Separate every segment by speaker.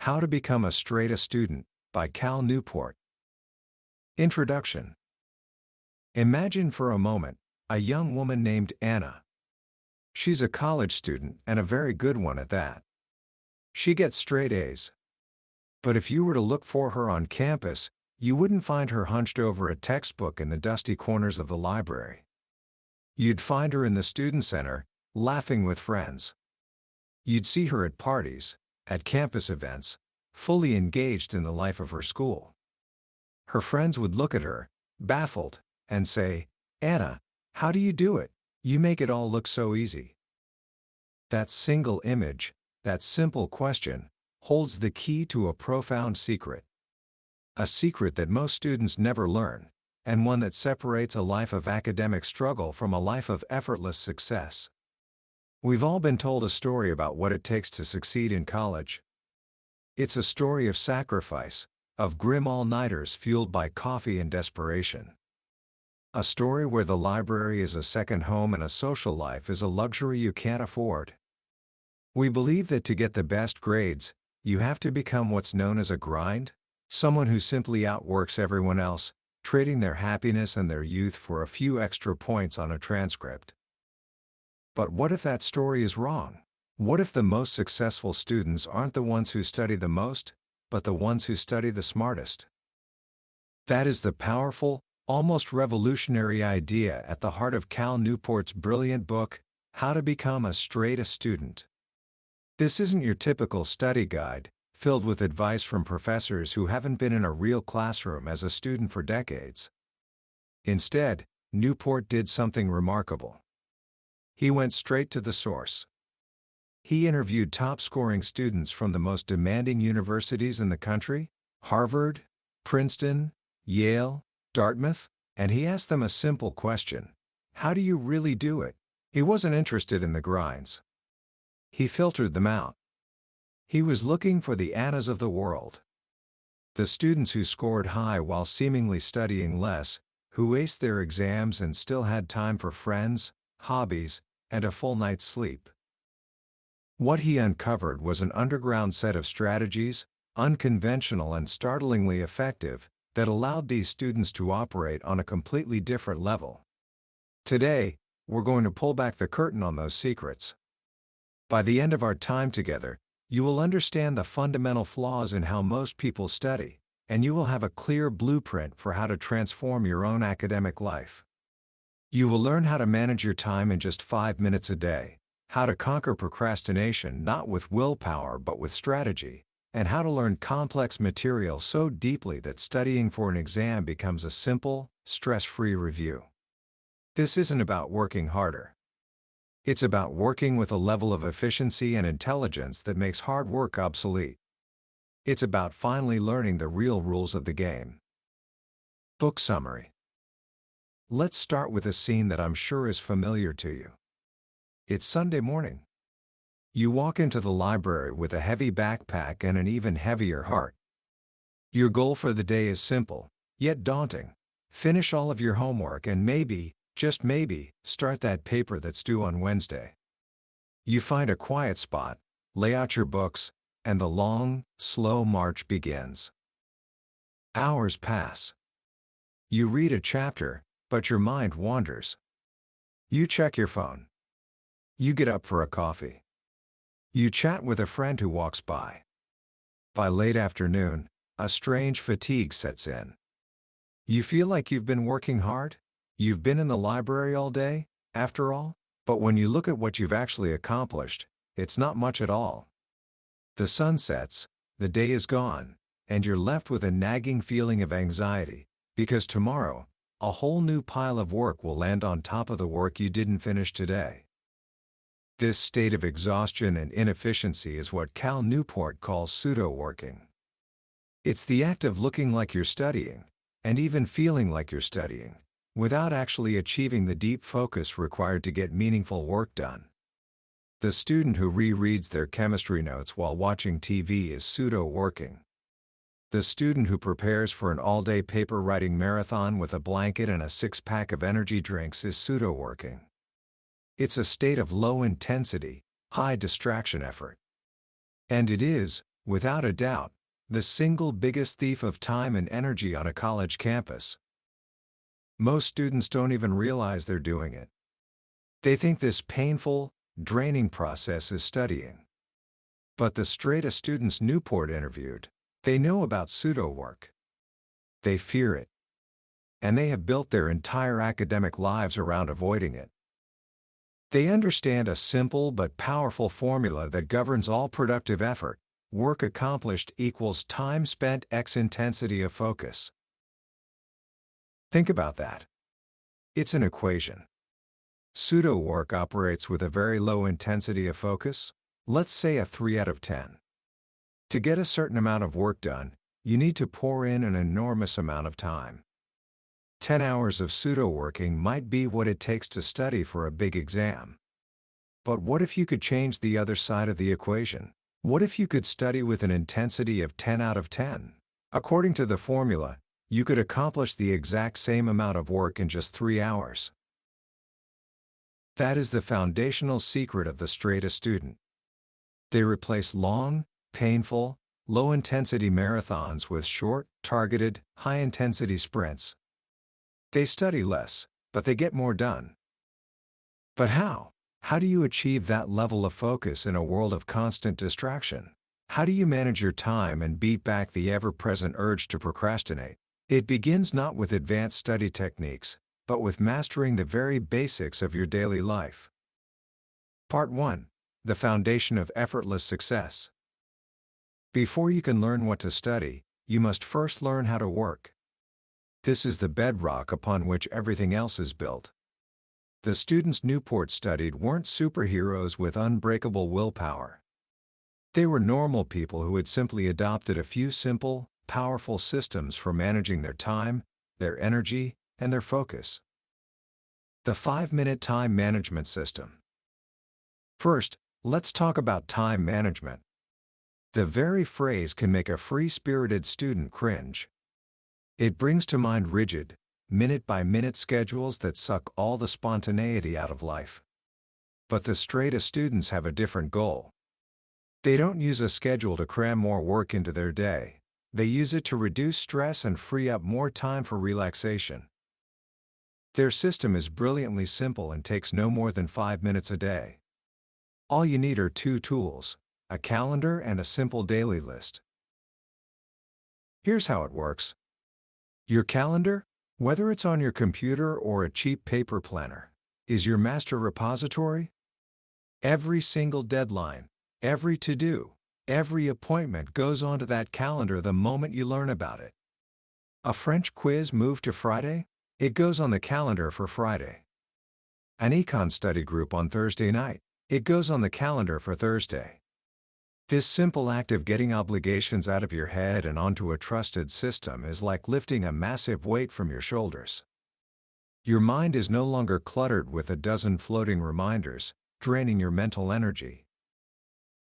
Speaker 1: How to Become a Straight A Student by Cal Newport. Introduction. Imagine for a moment a young woman named Anna. She's a college student and a very good one at that. She gets straight A's. But if you were to look for her on campus, you wouldn't find her hunched over a textbook in the dusty corners of the library. You'd find her in the student center, laughing with friends. You'd see her at parties, at campus events, fully engaged in the life of her school. Her friends would look at her, baffled, and say, "Anna, how do you do it? You make it all look so easy." That single image, that simple question, holds the key to a profound secret. A secret that most students never learn, and one that separates a life of academic struggle from a life of effortless success. We've all been told a story about what it takes to succeed in college. It's a story of sacrifice, of grim all-nighters fueled by coffee and desperation. A story where the library is a second home and a social life is a luxury you can't afford. We believe that to get the best grades, you have to become what's known as a grind, someone who simply outworks everyone else, trading their happiness and their youth for a few extra points on a transcript. But what if that story is wrong? What if the most successful students aren't the ones who study the most, but the ones who study the smartest? That is the powerful, almost revolutionary idea at the heart of Cal Newport's brilliant book, How to Become a Straight A Student. This isn't your typical study guide, filled with advice from professors who haven't been in a real classroom as a student for decades. Instead, Newport did something remarkable. He went straight to the source. He interviewed top-scoring students from the most demanding universities in the country, Harvard, Princeton, Yale, Dartmouth, and he asked them a simple question: how do you really do it? He wasn't interested in the grinds. He filtered them out. He was looking for the Annas of the world. The students who scored high while seemingly studying less, who aced their exams and still had time for friends, hobbies, and a full night's sleep. What he uncovered was an underground set of strategies, unconventional and startlingly effective, that allowed these students to operate on a completely different level. Today, we're going to pull back the curtain on those secrets. By the end of our time together, you will understand the fundamental flaws in how most people study, and you will have a clear blueprint for how to transform your own academic life. You will learn how to manage your time in just 5 minutes a day, how to conquer procrastination not with willpower but with strategy, and how to learn complex material so deeply that studying for an exam becomes a simple, stress-free review. This isn't about working harder. It's about working with a level of efficiency and intelligence that makes hard work obsolete. It's about finally learning the real rules of the game. Book summary. Let's start with a scene that I'm sure is familiar to you. It's Sunday morning. You walk into the library with a heavy backpack and an even heavier heart. Your goal for the day is simple, yet daunting. Finish all of your homework and maybe, just maybe, start that paper that's due on Wednesday. You find a quiet spot, lay out your books, and the long, slow march begins. Hours pass. You read a chapter, but your mind wanders. You check your phone. You get up for a coffee. You chat with a friend who walks by. By late afternoon, a strange fatigue sets in. You feel like you've been working hard? You've been in the library all day, after all? But when you look at what you've actually accomplished, it's not much at all. The sun sets, the day is gone, and you're left with a nagging feeling of anxiety, because tomorrow, a whole new pile of work will land on top of the work you didn't finish today. This state of exhaustion and inefficiency is what Cal Newport calls pseudo-working. It's the act of looking like you're studying, and even feeling like you're studying, without actually achieving the deep focus required to get meaningful work done. The student who rereads their chemistry notes while watching TV is pseudo-working. The student who prepares for an all-day paper writing marathon with a blanket and a six-pack of energy drinks is pseudo-working. It's a state of low intensity, high distraction effort. And it is, without a doubt, the single biggest thief of time and energy on a college campus. Most students don't even realize they're doing it. They think this painful, draining process is studying. But the straight-A students Newport interviewed, they know about pseudo-work. They fear it. And they have built their entire academic lives around avoiding it. They understand a simple but powerful formula that governs all productive effort: work accomplished equals time spent x intensity of focus. Think about that. It's an equation. Pseudo-work operates with a very low intensity of focus, let's say a 3 out of 10. To get a certain amount of work done, you need to pour in an enormous amount of time. 10 hours of pseudo-working might be what it takes to study for a big exam. But what if you could change the other side of the equation? What if you could study with an intensity of 10 out of 10? According to the formula, you could accomplish the exact same amount of work in just 3 hours. That is the foundational secret of the straight-A student. They replace long, painful, low-intensity marathons with short, targeted, high-intensity sprints. They study less, but they get more done. But how? How do you achieve that level of focus in a world of constant distraction? How do you manage your time and beat back the ever-present urge to procrastinate? It begins not with advanced study techniques, but with mastering the very basics of your daily life. Part 1. The foundation of effortless success. Before you can learn what to study, you must first learn how to work. This is the bedrock upon which everything else is built. The students Newport studied weren't superheroes with unbreakable willpower. They were normal people who had simply adopted a few simple, powerful systems for managing their time, their energy, and their focus. The 5-minute time management system. First, let's talk about time management. The very phrase can make a free-spirited student cringe. It brings to mind rigid, minute-by-minute schedules that suck all the spontaneity out of life. But the straight-A students have a different goal. They don't use a schedule to cram more work into their day. They use it to reduce stress and free up more time for relaxation. Their system is brilliantly simple and takes no more than 5 minutes a day. All you need are 2 tools, a calendar and a simple daily list. Here's how it works. Your calendar, whether it's on your computer or a cheap paper planner, is your master repository. Every single deadline, every to-do, every appointment goes onto that calendar the moment you learn about it. A French quiz moved to Friday? It goes on the calendar for Friday. An econ study group on Thursday night? It goes on the calendar for Thursday. This simple act of getting obligations out of your head and onto a trusted system is like lifting a massive weight from your shoulders. Your mind is no longer cluttered with a dozen floating reminders, draining your mental energy.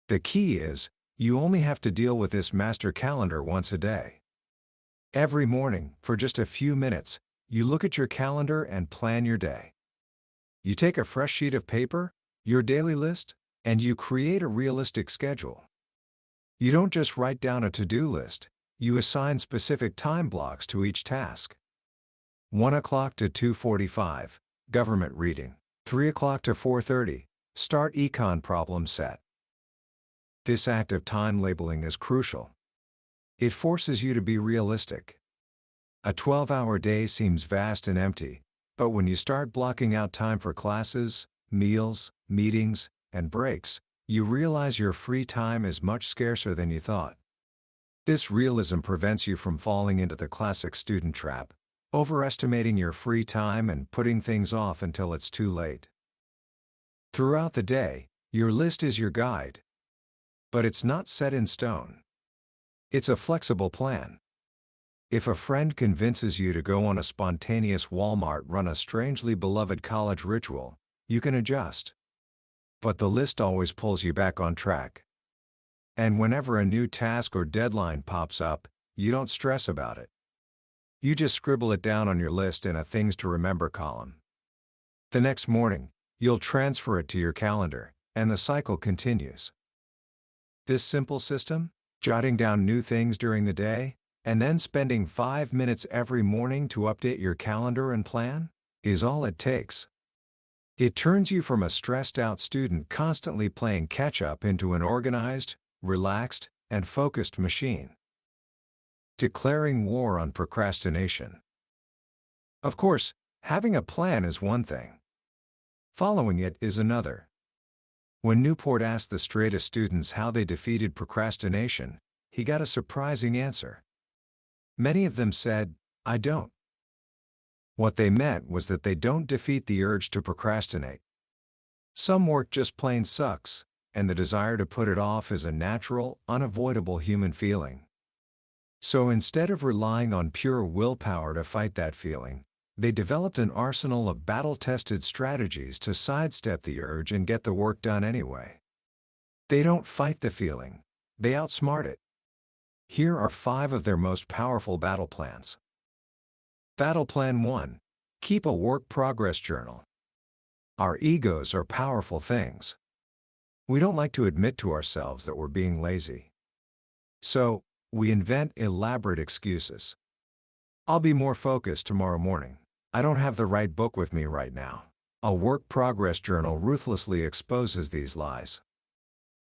Speaker 1: The key is, you only have to deal with this master calendar once a day. Every morning, for just a few minutes, you look at your calendar and plan your day. You take a fresh sheet of paper, your daily list, and you create a realistic schedule. You don't just write down a to-do list, you assign specific time blocks to each task. 1 o'clock to 2:45, government reading. 3 o'clock to 4:30, start econ problem set. This act of time labeling is crucial. It forces you to be realistic. A 12-hour day seems vast and empty, but when you start blocking out time for classes, meals, meetings, and breaks, you realize your free time is much scarcer than you thought. This realism prevents you from falling into the classic student trap, overestimating your free time and putting things off until it's too late. Throughout the day, your list is your guide. But it's not set in stone. It's a flexible plan. If a friend convinces you to go on a spontaneous Walmart run, a strangely beloved college ritual, you can adjust. But the list always pulls you back on track. And whenever a new task or deadline pops up, you don't stress about it. You just scribble it down on your list in a things to remember column. The next morning, you'll transfer it to your calendar, and the cycle continues. This simple system, Jotting down new things during the day, and then spending 5 minutes every morning to update your calendar and plan, is all it takes. It turns you from a stressed-out student constantly playing catch-up into an organized, relaxed, and focused machine. Declaring war on procrastination. Of course, having a plan is one thing. Following it is another. When Newport asked the straightest students how they defeated procrastination, he got a surprising answer. Many of them said, "I don't." What they meant was that they don't defeat the urge to procrastinate. Some work just plain sucks, and the desire to put it off is a natural, unavoidable human feeling. So instead of relying on pure willpower to fight that feeling, they developed an arsenal of battle-tested strategies to sidestep the urge and get the work done anyway. They don't fight the feeling, they outsmart it. Here are 5 of their most powerful battle plans. Battle Plan 1. Keep a work progress journal. Our egos are powerful things. We don't like to admit to ourselves that we're being lazy. So, we invent elaborate excuses. I'll be more focused tomorrow morning. I don't have the right book with me right now. A work progress journal ruthlessly exposes these lies.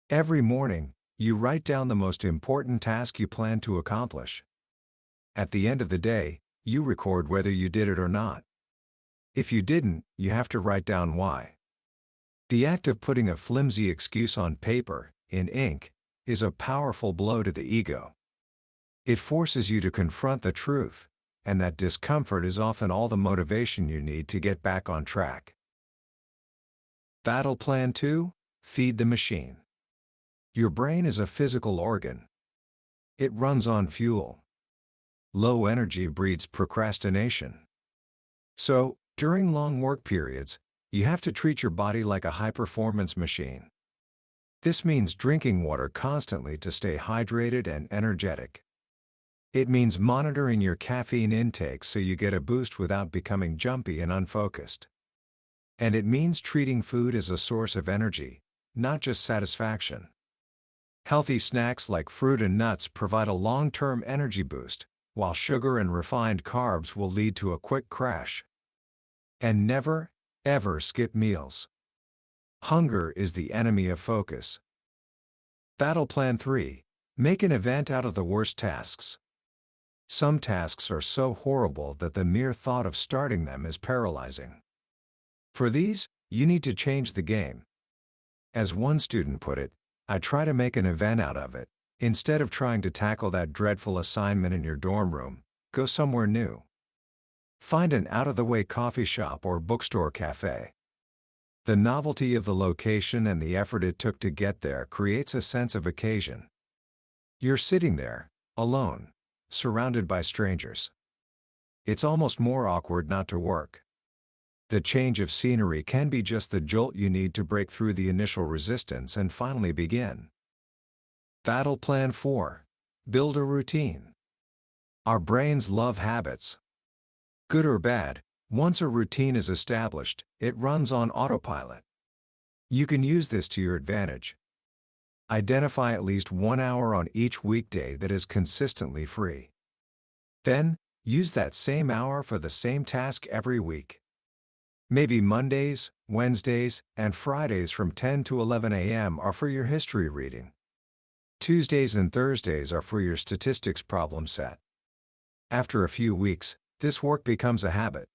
Speaker 1: Every morning, you write down the most important task you plan to accomplish. At the end of the day, you record whether you did it or not. If you didn't, you have to write down why. The act of putting a flimsy excuse on paper, in ink, is a powerful blow to the ego. It forces you to confront the truth, and that discomfort is often all the motivation you need to get back on track. Battle Plan 2. Feed the machine. Your brain is a physical organ. It runs on fuel. Low energy breeds procrastination. So, during long work periods, you have to treat your body like a high-performance machine. This means drinking water constantly to stay hydrated and energetic. It means monitoring your caffeine intake so you get a boost without becoming jumpy and unfocused. And it means treating food as a source of energy, not just satisfaction. Healthy snacks like fruit and nuts provide a long-term energy boost, while sugar and refined carbs will lead to a quick crash. And never, ever skip meals. Hunger is the enemy of focus. Battle Plan 3. Make an event out of the worst tasks. Some tasks are so horrible that the mere thought of starting them is paralyzing. For these, you need to change the game. As one student put it, I try to make an event out of it. Instead of trying to tackle that dreadful assignment in your dorm room, go somewhere new. Find an out-of-the-way coffee shop or bookstore cafe. The novelty of the location and the effort it took to get there creates a sense of occasion. You're sitting there, alone, surrounded by strangers. It's almost more awkward not to work. The change of scenery can be just the jolt you need to break through the initial resistance and finally begin. Battle Plan 4. Build a routine. Our brains love habits. Good or bad, once a routine is established, it runs on autopilot. You can use this to your advantage. Identify at least 1 hour on each weekday that is consistently free. Then, use that same hour for the same task every week. Maybe Mondays, Wednesdays, and Fridays from 10 to 11 a.m. are for your history reading. Tuesdays and Thursdays are for your statistics problem set. After a few weeks, this work becomes a habit.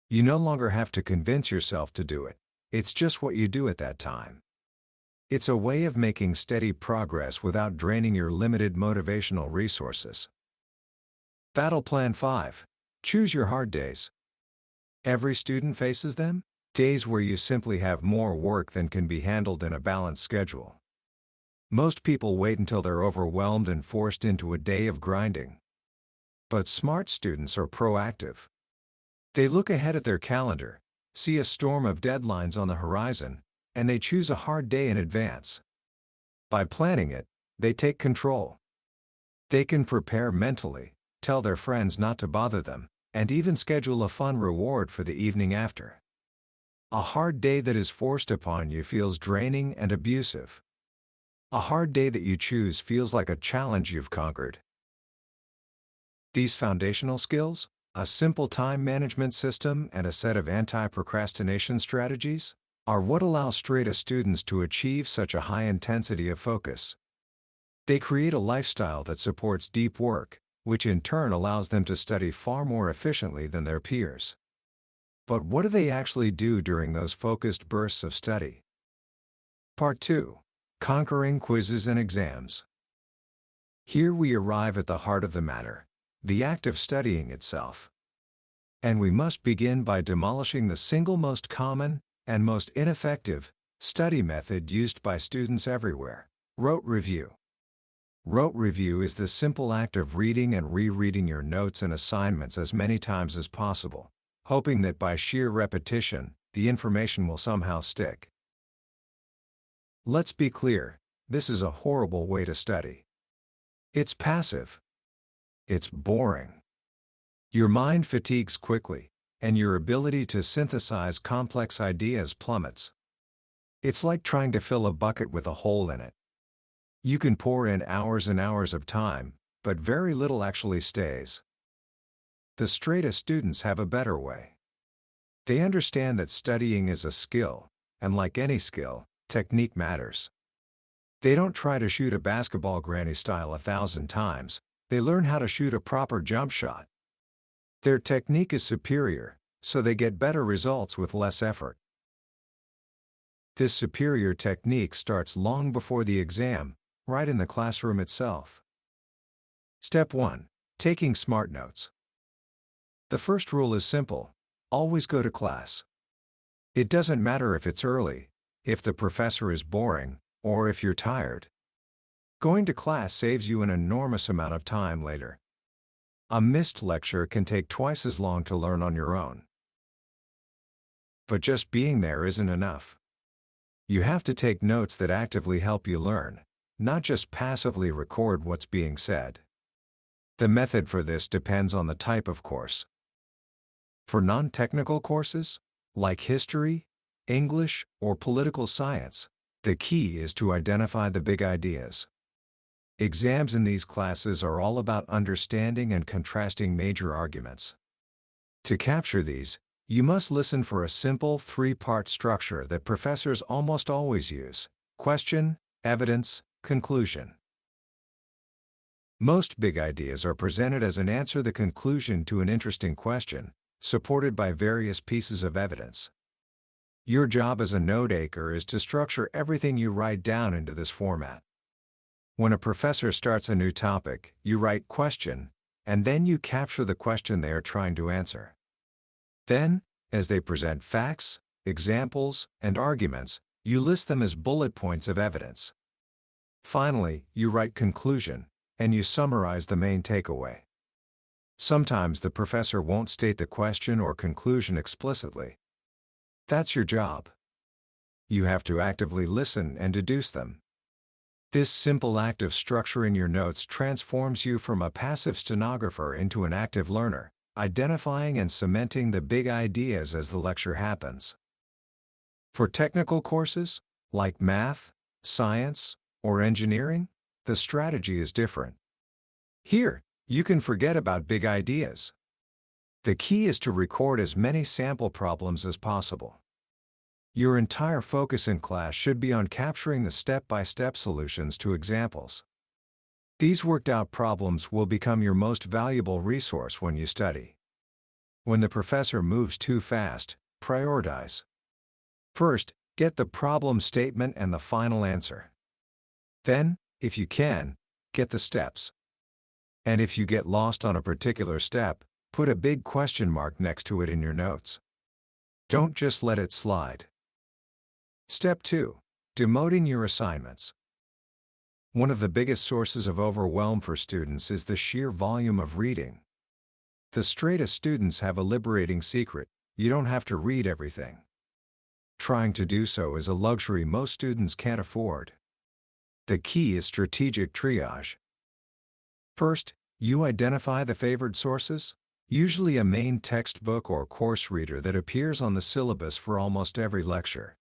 Speaker 1: You no longer have to convince yourself to do it. It's just what you do at that time. It's a way of making steady progress without draining your limited motivational resources. Battle Plan 5. Choose your hard days. Every student faces them, days where you simply have more work than can be handled in a balanced schedule. Most people wait until they're overwhelmed and forced into a day of grinding. But smart students are proactive. They look ahead at their calendar, see a storm of deadlines on the horizon, and they choose a hard day in advance. By planning it, they take control. They can prepare mentally, tell their friends not to bother them, and even schedule a fun reward for the evening after. A hard day that is forced upon you feels draining and abusive. A hard day that you choose feels like a challenge you've conquered. These foundational skills, a simple time management system and a set of anti-procrastination strategies, are what allow straight-A students to achieve such a high intensity of focus. They create a lifestyle that supports deep work, which in turn allows them to study far more efficiently than their peers. But what do they actually do during those focused bursts of study? Part 2. Conquering quizzes and exams. Here we arrive at the heart of the matter, the act of studying itself. And we must begin by demolishing the single most common and most ineffective study method used by students everywhere: rote review. Rote review is the simple act of reading and rereading your notes and assignments as many times as possible, hoping that by sheer repetition, the information will somehow stick. Let's be clear, this is a horrible way to study. It's passive. It's boring. Your mind fatigues quickly, and your ability to synthesize complex ideas plummets. It's like trying to fill a bucket with a hole in it. You can pour in hours and hours of time, but very little actually stays. The straight-A students have a better way. They understand that studying is a skill, and like any skill, technique matters. They don't try to shoot a basketball granny style 1,000 times, they learn how to shoot a proper jump shot. Their technique is superior, so they get better results with less effort. This superior technique starts long before the exam, right in the classroom itself. Step 1. Taking smart notes. The first rule is simple: always go to class. It doesn't matter if it's early, if the professor is boring, or if you're tired. Going to class saves you an enormous amount of time later. A missed lecture can take twice as long to learn on your own. But just being there isn't enough. You have to take notes that actively help you learn, not just passively record what's being said. The method for this depends on the type of course. For non-technical courses, like history, English, or political science, the key is to identify the big ideas. Exams in these classes are all about understanding and contrasting major arguments. To capture these, you must listen for a simple 3-part structure that professors almost always use: question, evidence, conclusion. Most big ideas are presented as an answer the conclusion to an interesting question, supported by various pieces of evidence. Your job as a note-taker is to structure everything you write down into this format. When a professor starts a new topic, you write question, and then you capture the question they are trying to answer. Then, as they present facts, examples, and arguments, you list them as bullet points of evidence. Finally, you write conclusion, and you summarize the main takeaway. Sometimes the professor won't state the question or conclusion explicitly. That's your job. You have to actively listen and deduce them. This simple act of structuring your notes transforms you from a passive stenographer into an active learner, identifying and cementing the big ideas as the lecture happens. For technical courses, like math, science, or engineering, the strategy is different. Here, you can forget about big ideas. The key is to record as many sample problems as possible. Your entire focus in class should be on capturing the step-by-step solutions to examples. These worked-out problems will become your most valuable resource when you study. When the professor moves too fast, prioritize. First, get the problem statement and the final answer. Then, if you can, get the steps. And if you get lost on a particular step, put a big question mark next to it in your notes. Don't just let it slide. Step 2. Demoting your assignments. One of the biggest sources of overwhelm for students is the sheer volume of reading. The straight-A students have a liberating secret: you don't have to read everything. Trying to do so is a luxury most students can't afford. The key is strategic triage. First, you identify the favored sources, usually a main textbook or course reader that appears on the syllabus for almost every lecture.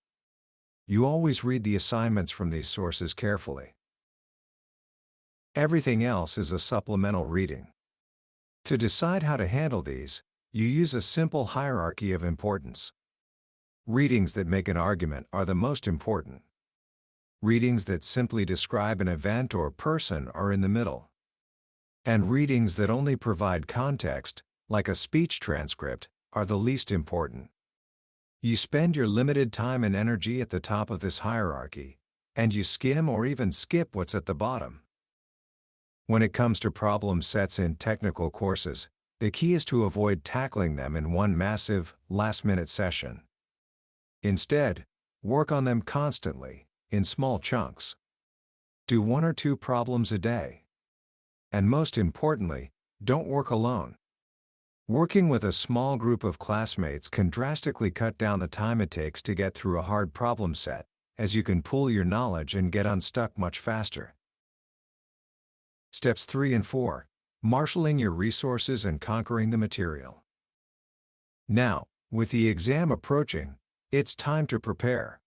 Speaker 1: You always read the assignments from these sources carefully. Everything else is a supplemental reading. To decide how to handle these, you use a simple hierarchy of importance. Readings that make an argument are the most important. Readings that simply describe an event or person are in the middle. And readings that only provide context, like a speech transcript, are the least important. You spend your limited time and energy at the top of this hierarchy, and you skim or even skip what's at the bottom. When it comes to problem sets in technical courses, the key is to avoid tackling them in one massive, last-minute session. Instead, work on them constantly, in small chunks. Do 1 or 2 problems a day. And most importantly, don't work alone. Working with a small group of classmates can drastically cut down the time it takes to get through a hard problem set, as you can pool your knowledge and get unstuck much faster. Steps 3 and 4. Marshalling your resources and conquering the material. Now, with the exam approaching, it's time to prepare.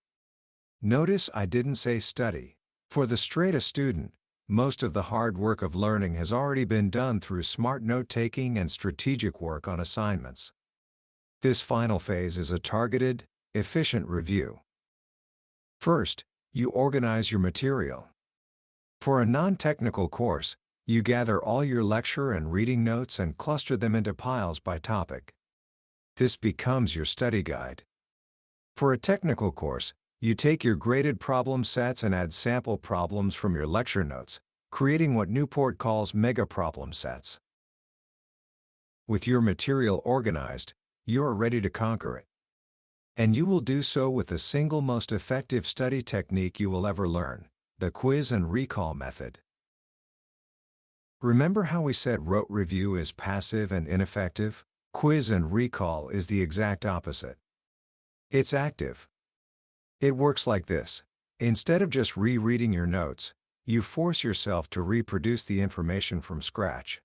Speaker 1: Notice I didn't say study. For the straight-A student, most of the hard work of learning has already been done through smart note-taking and strategic work on assignments. This final phase is a targeted, efficient review. First, you organize your material. For a non-technical course, you gather all your lecture and reading notes and cluster them into piles by topic. This becomes your study guide. For a technical course, you take your graded problem sets and add sample problems from your lecture notes, creating what Newport calls mega problem sets. With your material organized, you are ready to conquer it. And you will do so with the single most effective study technique you will ever learn, the quiz and recall method. Remember how we said rote review is passive and ineffective? Quiz and recall is the exact opposite. It's active. It works like this. Instead of just rereading your notes, you force yourself to reproduce the information from scratch.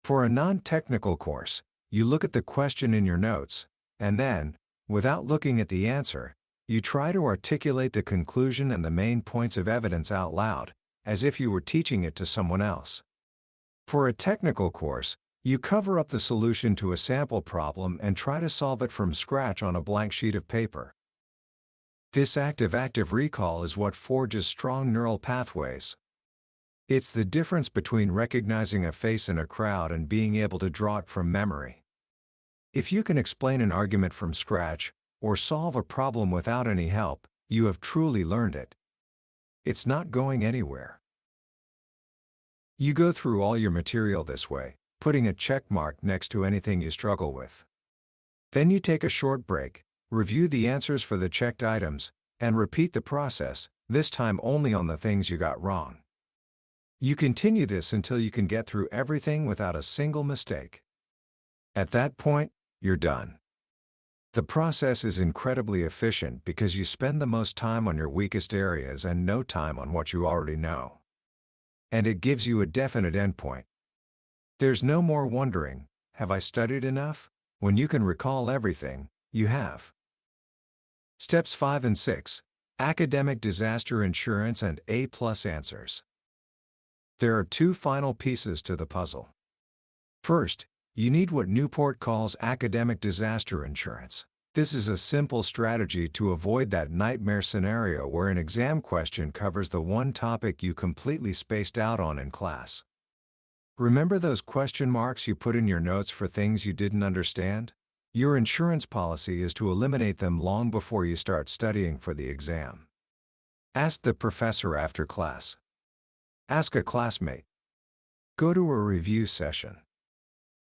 Speaker 1: For a non-technical course, you look at the question in your notes, and then, without looking at the answer, you try to articulate the conclusion and the main points of evidence out loud, as if you were teaching it to someone else. For a technical course, you cover up the solution to a sample problem and try to solve it from scratch on a blank sheet of paper. This active recall is what forges strong neural pathways. It's the difference between recognizing a face in a crowd and being able to draw it from memory. If you can explain an argument from scratch, or solve a problem without any help, you have truly learned it. It's not going anywhere. You go through all your material this way, putting a check mark next to anything you struggle with. Then you take a short break, review the answers for the checked items, and repeat the process, this time only on the things you got wrong. You continue this until you can get through everything without a single mistake. At that point, you're done. The process is incredibly efficient because you spend the most time on your weakest areas and no time on what you already know. And it gives you a definite endpoint. There's no more wondering, have I studied enough? When you can recall everything, you have. Steps 5 and 6. Academic disaster insurance and A+ answers. There are 2 final pieces to the puzzle. First, you need what Newport calls academic disaster insurance. This is a simple strategy to avoid that nightmare scenario where an exam question covers the one topic you completely spaced out on in class. Remember those question marks you put in your notes for things you didn't understand? Your insurance policy is to eliminate them long before you start studying for the exam. Ask the professor after class. Ask a classmate. Go to a review session.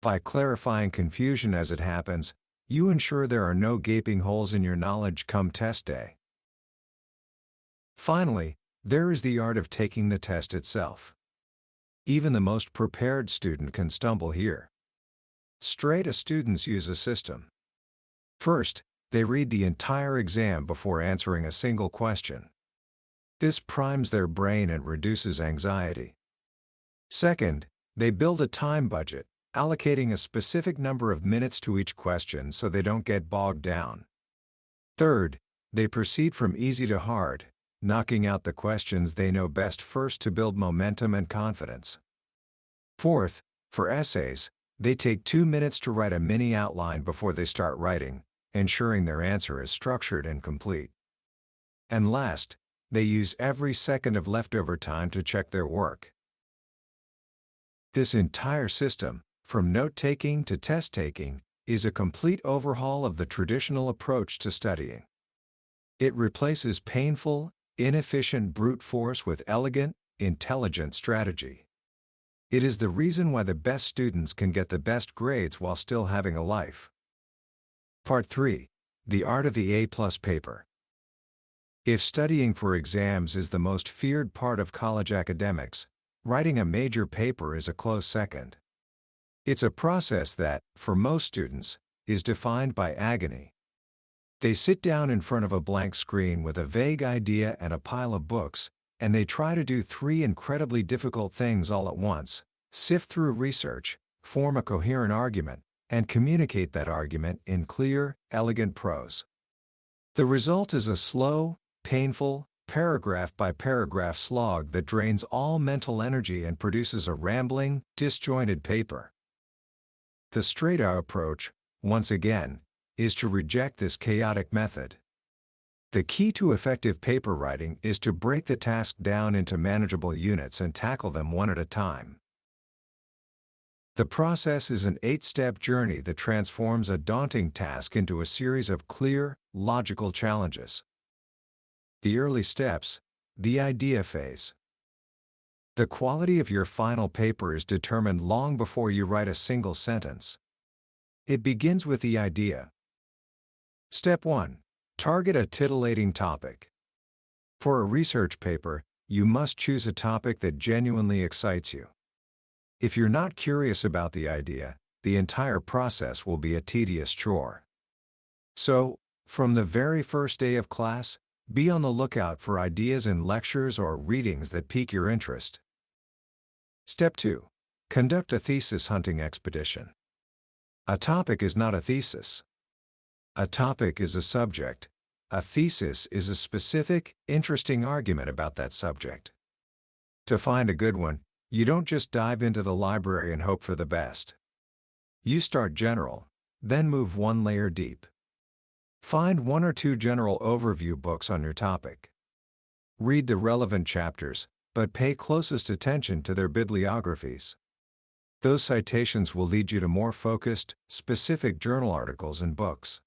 Speaker 1: By clarifying confusion as it happens, you ensure there are no gaping holes in your knowledge come test day. Finally, there is the art of taking the test itself. Even the most prepared student can stumble here. Straight-A students use a system. First, they read the entire exam before answering a single question. This primes their brain and reduces anxiety. Second, they build a time budget, allocating a specific number of minutes to each question so they don't get bogged down. Third, they proceed from easy to hard, knocking out the questions they know best first to build momentum and confidence. Fourth, for essays, they take 2 minutes to write a mini outline before they start writing, ensuring their answer is structured and complete. And last, they use every second of leftover time to check their work. This entire system, from note-taking to test-taking, is a complete overhaul of the traditional approach to studying. It replaces painful, inefficient brute force with elegant, intelligent strategy. It is the reason why the best students can get the best grades while still having a life. Part 3. The Art of the A+ Paper. If studying for exams is the most feared part of college academics, writing a major paper is a close second. It's a process that, for most students, is defined by agony. They sit down in front of a blank screen with a vague idea and a pile of books, and they try to do 3 incredibly difficult things all at once: sift through research, form a coherent argument, and communicate that argument in clear, elegant prose. The result is a slow, painful, paragraph-by-paragraph slog that drains all mental energy and produces a rambling, disjointed paper. The straight-A approach, once again, is to reject this chaotic method. The key to effective paper writing is to break the task down into manageable units and tackle them one at a time. The process is an 8-step journey that transforms a daunting task into a series of clear, logical challenges. The early steps, the idea phase. The quality of your final paper is determined long before you write a single sentence. It begins with the idea. Step 1. Target a titillating topic. For a research paper, you must choose a topic that genuinely excites you. If you're not curious about the idea, the entire process will be a tedious chore. So, from the very first day of class, be on the lookout for ideas in lectures or readings that pique your interest. Step 2. Conduct a thesis hunting expedition. A topic is not a thesis. A topic is a subject. A thesis is a specific, interesting argument about that subject. To find a good one, you don't just dive into the library and hope for the best. You start general, then move one layer deep. Find 1 or 2 general overview books on your topic. Read the relevant chapters, but pay closest attention to their bibliographies. Those citations will lead you to more focused, specific journal articles and books.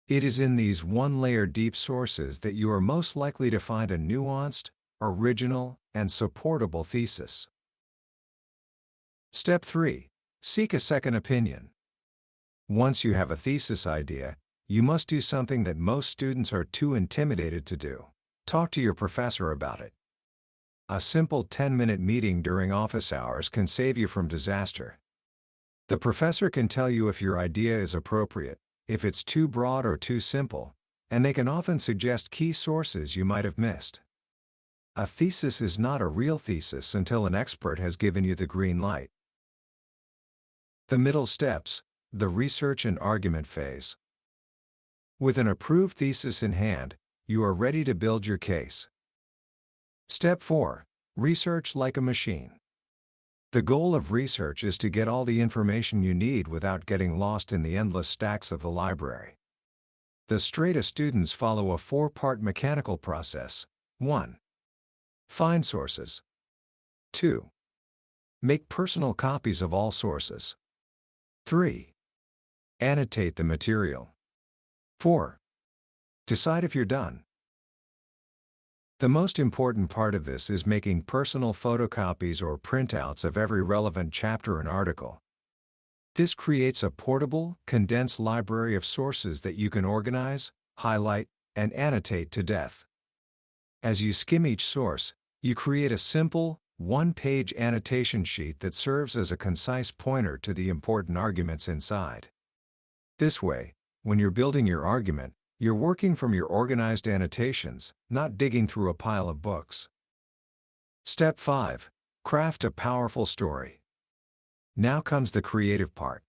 Speaker 1: It is in these 1-layer deep sources that you are most likely to find a nuanced, original, and supportable thesis. Step 3. Seek a second opinion. Once you have a thesis idea, you must do something that most students are too intimidated to do. Talk to your professor about it. A simple 10-minute meeting during office hours can save you from disaster. The professor can tell you if your idea is appropriate, if it's too broad or too simple, and they can often suggest key sources you might have missed. A thesis is not a real thesis until an expert has given you the green light. The middle steps, the research and argument phase. With an approved thesis in hand, you are ready to build your case. Step 4. Research like a machine. The goal of research is to get all the information you need without getting lost in the endless stacks of the library. The straight-A students follow a 4-part mechanical process. 1. Find sources. 2. Make personal copies of all sources. 3. Annotate the material. 4. Decide if you're done. The most important part of this is making personal photocopies or printouts of every relevant chapter and article. This creates a portable, condensed library of sources that you can organize, highlight, and annotate to death. As you skim each source, you create a simple, 1-page annotation sheet that serves as a concise pointer to the important arguments inside. This way, when you're building your argument, you're working from your organized annotations, not digging through a pile of books. Step 5. Craft a powerful story. Now comes the creative part.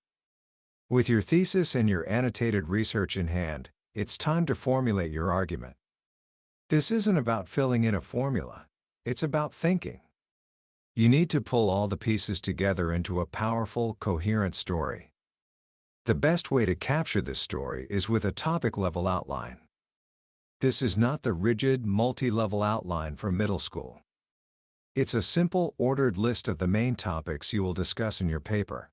Speaker 1: With your thesis and your annotated research in hand, it's time to formulate your argument. This isn't about filling in a formula. It's about thinking. You need to pull all the pieces together into a powerful, coherent story. The best way to capture this story is with a topic-level outline. This is not the rigid, multi-level outline from middle school. It's a simple, ordered list of the main topics you will discuss in your paper.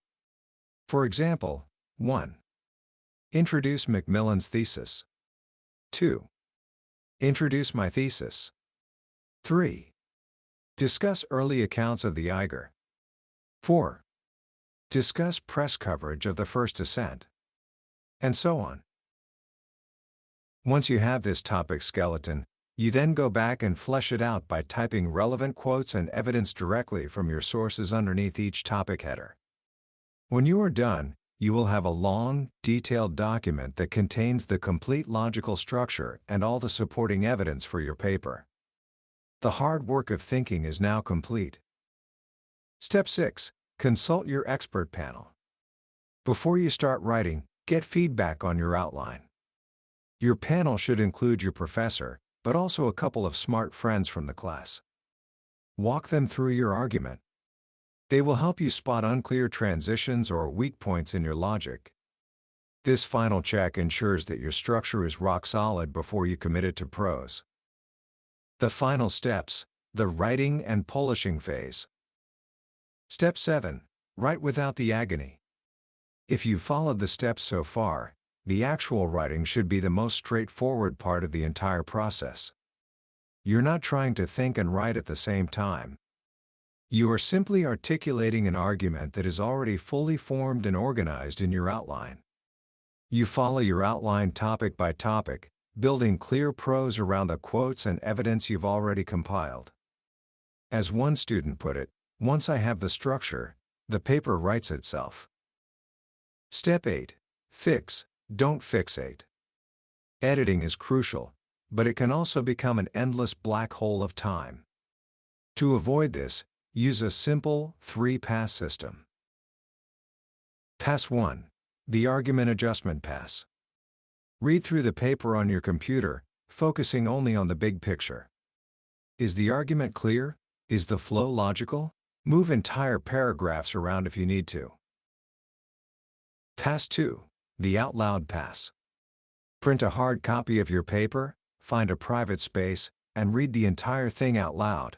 Speaker 1: For example, 1. Introduce Macmillan's thesis. 2. Introduce my thesis. 3. Discuss early accounts of the Eiger. 4. Discuss press coverage of the first ascent. And so on. Once you have this topic skeleton, you then go back and flesh it out by typing relevant quotes and evidence directly from your sources underneath each topic header. When you are done, you will have a long, detailed document that contains the complete logical structure and all the supporting evidence for your paper. The hard work of thinking is now complete. Step 6. Consult your expert panel. Before you start writing, get feedback on your outline. Your panel should include your professor, but also a couple of smart friends from the class. Walk them through your argument. They will help you spot unclear transitions or weak points in your logic. This final check ensures that your structure is rock solid before you commit it to prose. The final steps, the writing and polishing phase. Step 7. Write without the agony. If you've followed the steps so far, the actual writing should be the most straightforward part of the entire process. You're not trying to think and write at the same time. You are simply articulating an argument that is already fully formed and organized in your outline. You follow your outline topic by topic, building clear prose around the quotes and evidence you've already compiled. As one student put it, once I have the structure, the paper writes itself. Step 8. Fix, don't fixate. Editing is crucial, but it can also become an endless black hole of time. To avoid this, use a simple, 3-pass system. Pass 1. The Argument Adjustment Pass. Read through the paper on your computer, focusing only on the big picture. Is the argument clear? Is the flow logical? Move entire paragraphs around if you need to. Pass 2. The Out Loud Pass. Print a hard copy of your paper, find a private space, and read the entire thing out loud.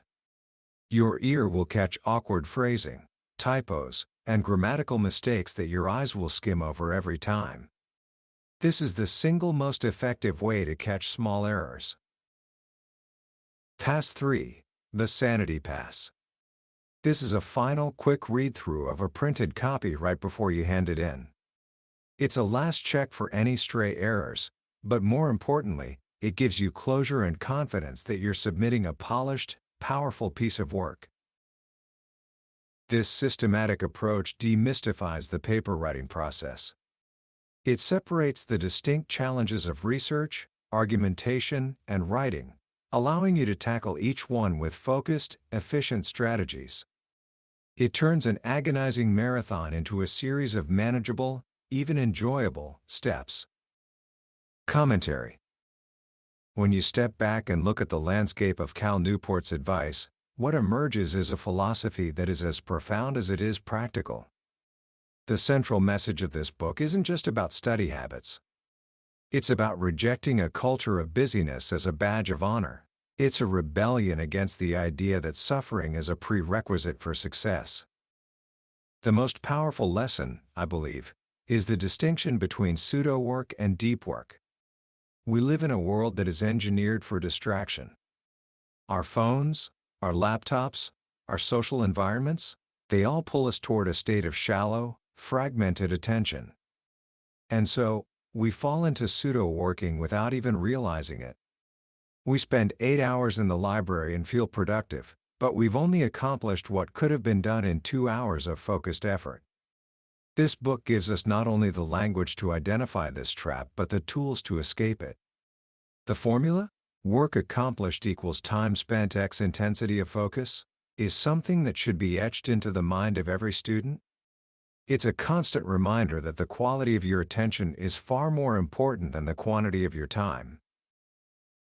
Speaker 1: Your ear will catch awkward phrasing, typos, and grammatical mistakes that your eyes will skim over every time. This is the single most effective way to catch small errors. Pass 3. The Sanity Pass. This is a final, quick read-through of a printed copy right before you hand it in. It's a last check for any stray errors, but more importantly, it gives you closure and confidence that you're submitting a polished, powerful piece of work. This systematic approach demystifies the paper writing process. It separates the distinct challenges of research, argumentation, and writing, allowing you to tackle each one with focused, efficient strategies. It turns an agonizing marathon into a series of manageable, even enjoyable, steps. Commentary. When you step back and look at the landscape of Cal Newport's advice, what emerges is a philosophy that is as profound as it is practical. The central message of this book isn't just about study habits. It's about rejecting a culture of busyness as a badge of honor. It's a rebellion against the idea that suffering is a prerequisite for success. The most powerful lesson, I believe, is the distinction between pseudo-work and deep work. We live in a world that is engineered for distraction. Our phones, our laptops, our social environments, they all pull us toward a state of shallow, fragmented attention. And so, we fall into pseudo-working without even realizing it. We spend 8 hours in the library and feel productive, but we've only accomplished what could have been done in 2 hours of focused effort. This book gives us not only the language to identify this trap but the tools to escape it. The formula, work accomplished equals time spent x intensity of focus, is something that should be etched into the mind of every student. It's a constant reminder that the quality of your attention is far more important than the quantity of your time.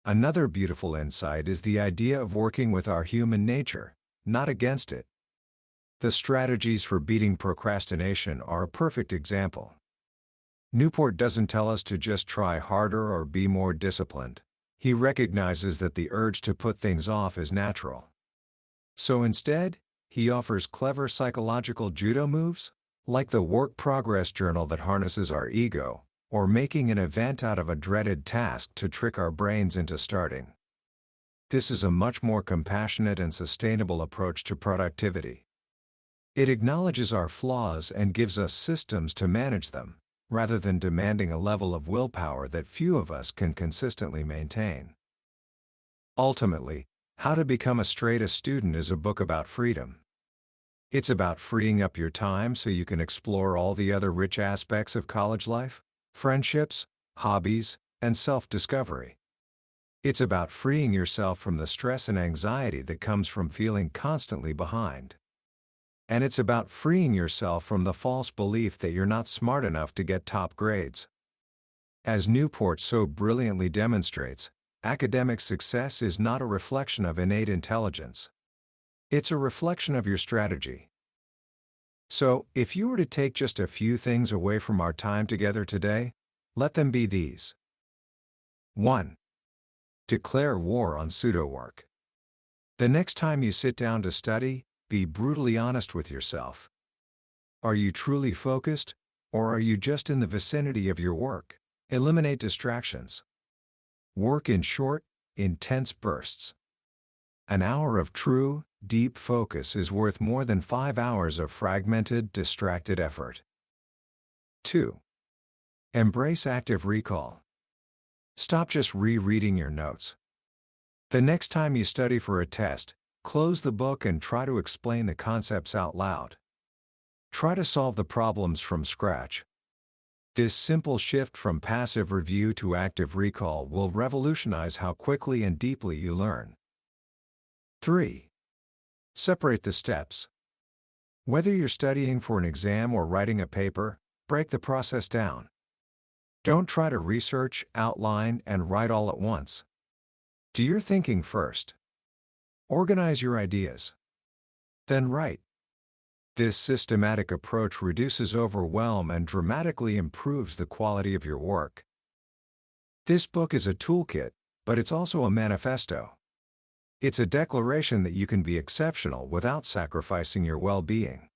Speaker 1: Another beautiful insight is the idea of working with our human nature, not against it. The strategies for beating procrastination are a perfect example. Newport doesn't tell us to just try harder or be more disciplined. He recognizes that the urge to put things off is natural. So instead, he offers clever psychological judo moves, like the work progress journal that harnesses our ego, or making an event out of a dreaded task to trick our brains into starting. This is a much more compassionate and sustainable approach to productivity. It acknowledges our flaws and gives us systems to manage them, rather than demanding a level of willpower that few of us can consistently maintain. Ultimately, How to Become a Straight A Student is a book about freedom. It's about freeing up your time so you can explore all the other rich aspects of college life, friendships, hobbies, and self-discovery. It's about freeing yourself from the stress and anxiety that comes from feeling constantly behind. And it's about freeing yourself from the false belief that you're not smart enough to get top grades. As Newport so brilliantly demonstrates, academic success is not a reflection of innate intelligence. It's a reflection of your strategy. So, if you were to take just a few things away from our time together today, let them be these. 1. Declare war on pseudo-work. The next time you sit down to study, be brutally honest with yourself. Are you truly focused, or are you just in the vicinity of your work? Eliminate distractions. Work in short, intense bursts. An hour of true, deep focus is worth more than 5 hours of fragmented, distracted effort. 2. Embrace active recall. Stop just rereading your notes. The next time you study for a test, close the book and try to explain the concepts out loud. Try to solve the problems from scratch. This simple shift from passive review to active recall will revolutionize how quickly and deeply you learn. 3. Separate the steps. Whether you're studying for an exam or writing a paper, break the process down. Don't try to research, outline, and write all at once. Do your thinking first. Organize your ideas. Then write. This systematic approach reduces overwhelm and dramatically improves the quality of your work. This book is a toolkit, but it's also a manifesto. It's a declaration that you can be exceptional without sacrificing your well-being.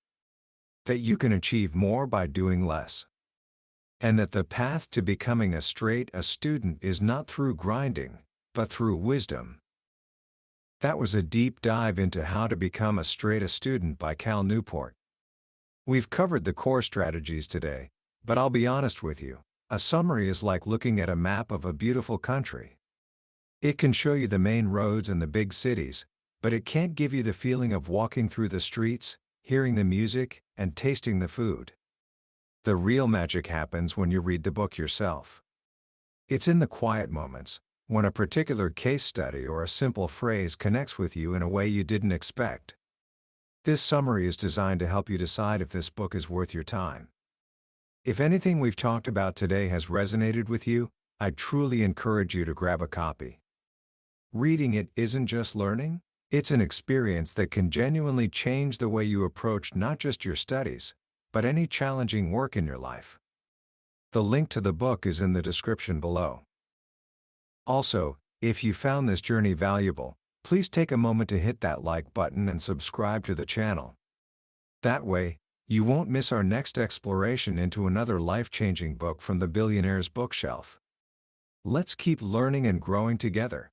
Speaker 1: That you can achieve more by doing less. And that the path to becoming a straight A student is not through grinding, but through wisdom. That was a deep dive into How to Become a Straight A Student by Cal Newport. We've covered the core strategies today, but I'll be honest with you, a summary is like looking at a map of a beautiful country. It can show you the main roads and the big cities, but it can't give you the feeling of walking through the streets, hearing the music, and tasting the food. The real magic happens when you read the book yourself. It's in the quiet moments, when a particular case study or a simple phrase connects with you in a way you didn't expect. This summary is designed to help you decide if this book is worth your time. If anything we've talked about today has resonated with you, I truly encourage you to grab a copy. Reading it isn't just learning, it's an experience that can genuinely change the way you approach not just your studies, but any challenging work in your life. The link to the book is in the description below. Also, if you found this journey valuable, please take a moment to hit that like button and subscribe to the channel. That way, you won't miss our next exploration into another life-changing book from the billionaire's bookshelf. Let's keep learning and growing together.